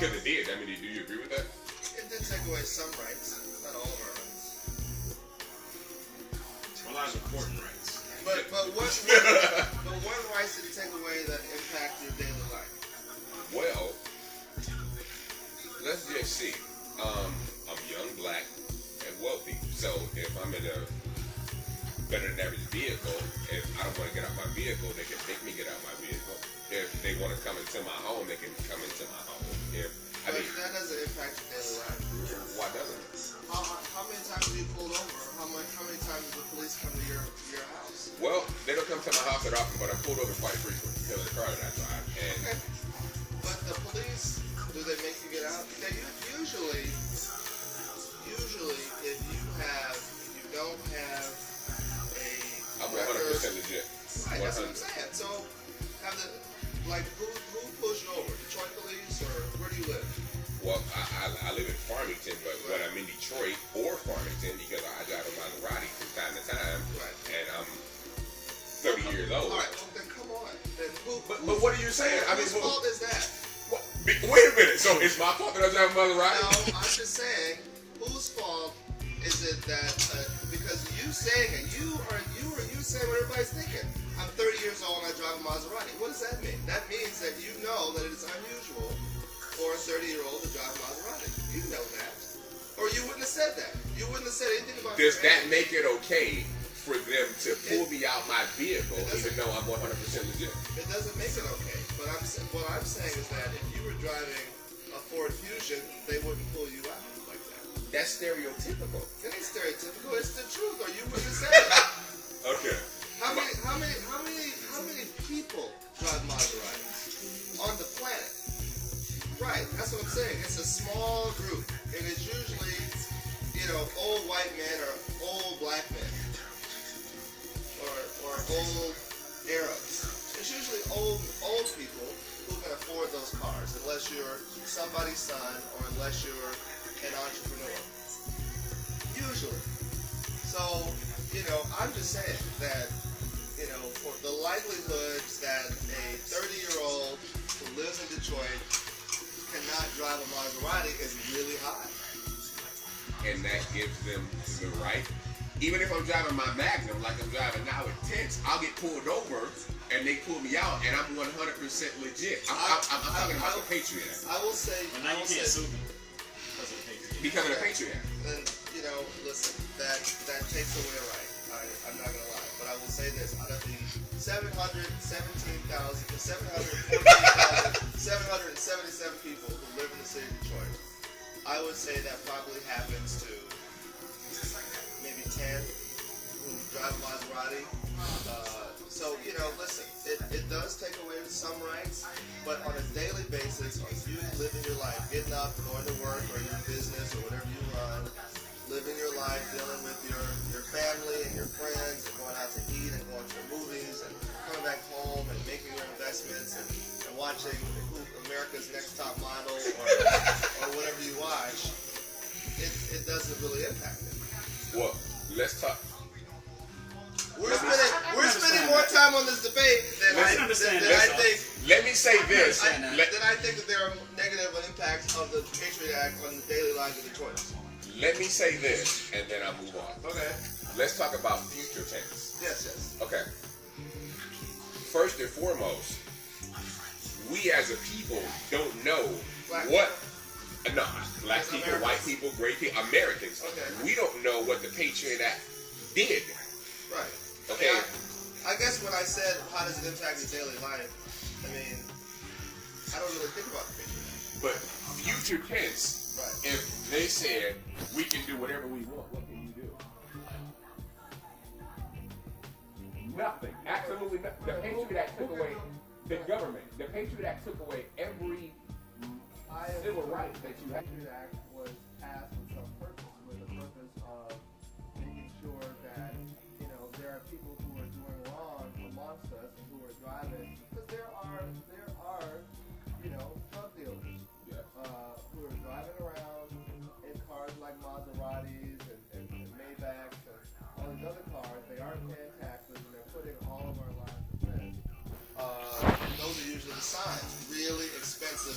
because it did. I mean, do you agree with that? It did take away some rights, not all of our rights. A lot of important rights. But what rights did it take away that impact your daily life? Well, let's just see. I'm young, black, and wealthy. So if I'm in a better than average vehicle, if I don't want to get out my vehicle, they can make me get out my vehicle. If they want to come into my home, they can come into my home. But that doesn't impact your daily life. Why doesn't it? How many times have you pulled over? How many times do the police come to your house? Well, they don't come to my house that often, but I'm pulled over quite frequently because of the car that I drive. And okay. But the police, do they make you get out? They usually, if you don't have a I'm 100% legit. Right, that's what I'm saying. So, who pulls you over? Detroit police, or where do you live? Well, I live in Farmington, but when I'm in Detroit or Farmington, because I drive a Maserati from time to time, right. And I'm 30 years old. All right, well then come on. Then but what are you saying? Whose fault is that? Wait a minute. So it's my fault that I drive a Maserati? No, I'm just saying, whose fault is it that because you saying it, you saying what everybody's thinking. I'm 30 years old and I drive a Maserati. What does that mean? That means that you know that it is unusual for a 30-year-old to drive a Maserati. You know that. Or you wouldn't have said that. You wouldn't have said anything about Does that make it okay for them to pull me out my vehicle even though I'm 100% legit? It doesn't make it okay. But what I'm saying is that if you were driving a Ford Fusion, they wouldn't pull you out like that. That's stereotypical. It ain't stereotypical. It's the truth. Or you wouldn't have said it. Okay. How many people drive Maseratis on the planet? Right, that's what I'm saying. It's a small group, and it's usually, old white men or old black men, or old Arabs. It's usually old people who can afford those cars, unless you're somebody's son or unless you're an entrepreneur. Usually. So, I'm just saying that, for the likelihoods that a 30-year-old who lives in Detroit cannot drive a Maserati is really high. And that gives them the right. Even if I'm driving my Magnum, like I'm driving now with tents, I'll get pulled over and they pull me out, and I'm 100% legit. I'm talking about the Patriot Act. I will say. But now you can't sue me because of the Patriot Act. Then listen, that takes away a right. I'm not gonna lie, but I will say this: out of the 777 people who live in the city of Detroit, I would say that probably happens to maybe 10 who drive a Maserati. So, listen, it does take away some rights, but on a daily basis, are you living your life, getting up, going to work or your business or whatever you run, living your life, dealing with your family and your friends, and going out to eat and going to the movies and coming back home and making your investments and watching America's Next Top Model or whatever you watch, it doesn't really impact it. Well, let's talk. We're spending more time on this debate than I think. Let me say this. Then I think that there are negative impacts of the Patriot Act on the daily lives of Detroiters. Let me say this, and then I'll move on. Okay. Let's talk about future tense. Yes. Okay. First and foremost, we as a people don't know black people, white people, gray people, Americans. Okay. We don't know what the Patriot Act did. Right. Okay. I guess when I said how does it impact your daily life, I mean, I don't really think about the Patriot Act. But future tense, right. If they said we can do whatever we want, what can you do? Nothing. Absolutely nothing. The Patriot Act took away the government. The Patriot Act took away every civil right that you had. The Patriot Act was passed with some purpose, with the purpose of making sure that, there are people who are doing wrong amongst us and who are driving, because there are drug dealers who are driving around in cars like Maseratis and Maybachs and all these other cars. They aren't paying taxes and they're putting all of our lives at risk. Those are usually the signs. Really expensive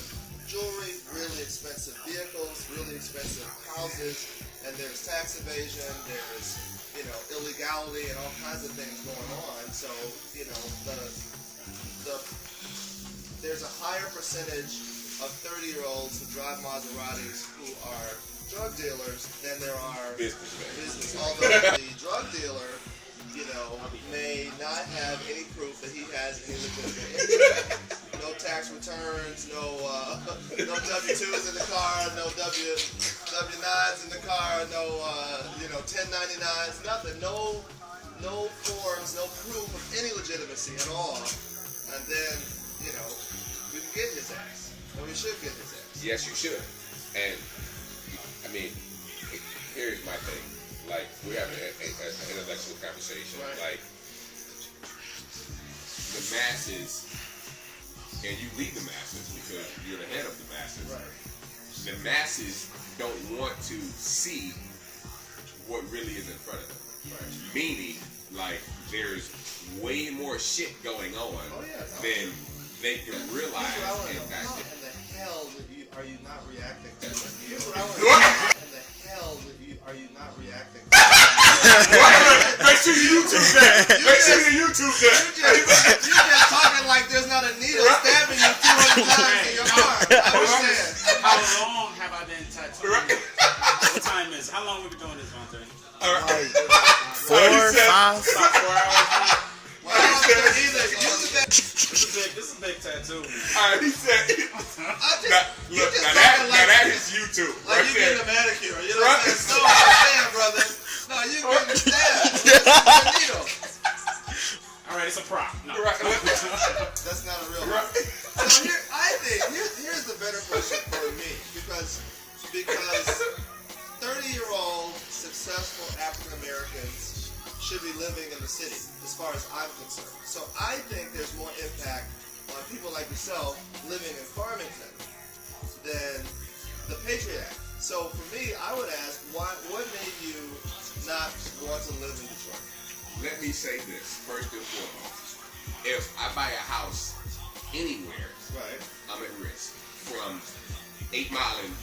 jewelry, really expensive vehicles, really expensive houses, and there's tax evasion, there's, you know, illegality and all kinds of things going on. So, you know, there's a higher percentage of 30-year-olds who drive Maseratis who are drug dealers than there are business. Although the drug dealer, you know, may not have any proof that he has any legitimate income. No tax returns, no W-2s in the car, no W-9s in the car, no 1099s, nothing, no forms, no proof of any legitimacy at all. And then, you know, we can get his ass, and we should get his ass. Yes, you should. And I mean, here's my thing. Like, we're having an intellectual conversation. Right. Like, the masses, and you lead the masses because you're the head of the masses. Right. The masses don't want to see what really is in front of them. Right. Meaning, like, there's way more shit going on than they can realize. How And in the hell are you not reacting to this? Here's what I want to What? In the hell are you not reacting to Make sure you YouTube that. Make sure you YouTube that. You're just talking like there's not a needle stabbing you 200 times in your arm. I understand. How long have I been tattooing? What time is it? How long have we been doing this, Vontae? All right. 4 or 5. About 4 hours. This is a big tattoo. Alright, he said. Look, that is YouTube. Like Right you there. getting a manicure. You know what I'm saying? No, I'm saying, brother. No, you getting stabbed. It's a needle. Alright, it's a prop. No. Right. That's not a real one. So here's the better question for me. Because 30-year-old successful African Americans should be living in the city, as far as I'm concerned. So I think there's more impact on people like yourself living in Farmington than the Patriot Act. So for me, I would ask, what made you not want to live in Detroit? Let me say this, first and foremost. If I buy a house anywhere, Right. I'm at risk. From 8 Mile and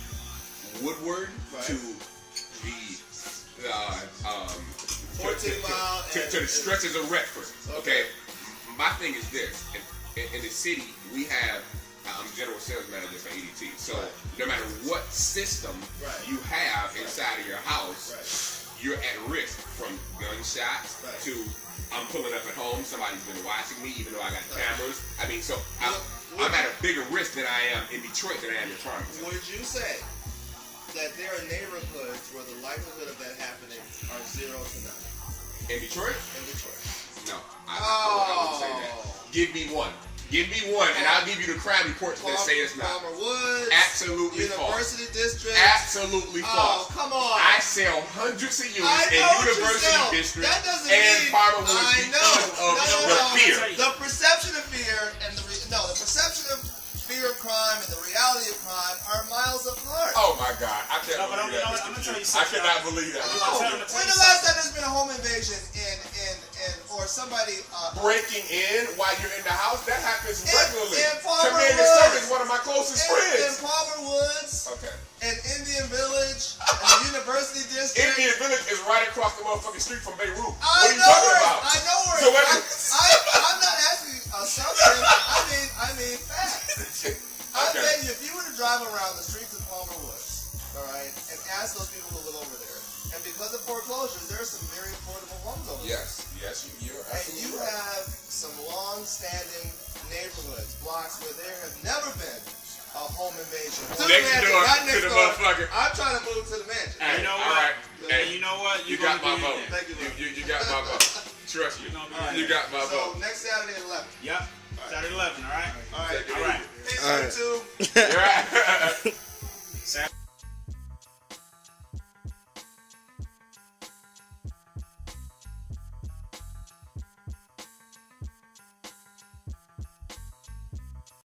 Woodward to the 14 Mile to the stretches of Retford. Okay. My thing is this: in the city, we have. I'm general sales manager for ADT. So no matter what system you have inside of your house, you're at risk from gunshots to I'm pulling up at home. Somebody's been watching me, even though I got cameras. I mean, so I'm at a bigger risk than I am in Detroit than I am in Farmington. Would you say that there are neighborhoods where the likelihood of that happening are 0 to none? In Detroit? In Detroit. No. I wouldn't say that. Give me one. Give me one, and I'll give you the crime reports that say it's not. Palmer Woods. Absolutely false. University District. Absolutely false. Oh, come on. I sell hundreds of units in University District that doesn't and mean, Palmer Woods because of the fear. The perception of fear and the perception of fear of crime and the reality of crime are miles apart. Oh my God, I can't believe that. I'm gonna tell you I something. cannot believe that. When the last time there's been a home invasion or somebody Breaking in while you're in the house, that happens regularly. in Palmer Tremendous Woods. Stuff is one of my closest in friends. Palmer Woods, Okay. in Indian Village, in the University District. Indian Village is right across the motherfucking street from Beirut. What I are you know talking where. about? I know where. So what I'm not asking assumptions. I mean facts. I bet you if you were to drive around the streets of Palmer Woods, all right, and ask those people who live over there, and because of foreclosures, there are some very affordable homes over there. Yes, you're And absolutely you right. have some long-standing neighborhoods, blocks where there have never been a home invasion. Next door to the motherfucker. I'm trying to move to the mansion. Hey, You know all what? right. Hey, You know what? you got my vote. Thank you, You got my vote. Trust me. You got my So vote. next Saturday at 11. Yep. Saturday 11. All right. All right. All right. Peace out, too. You're right.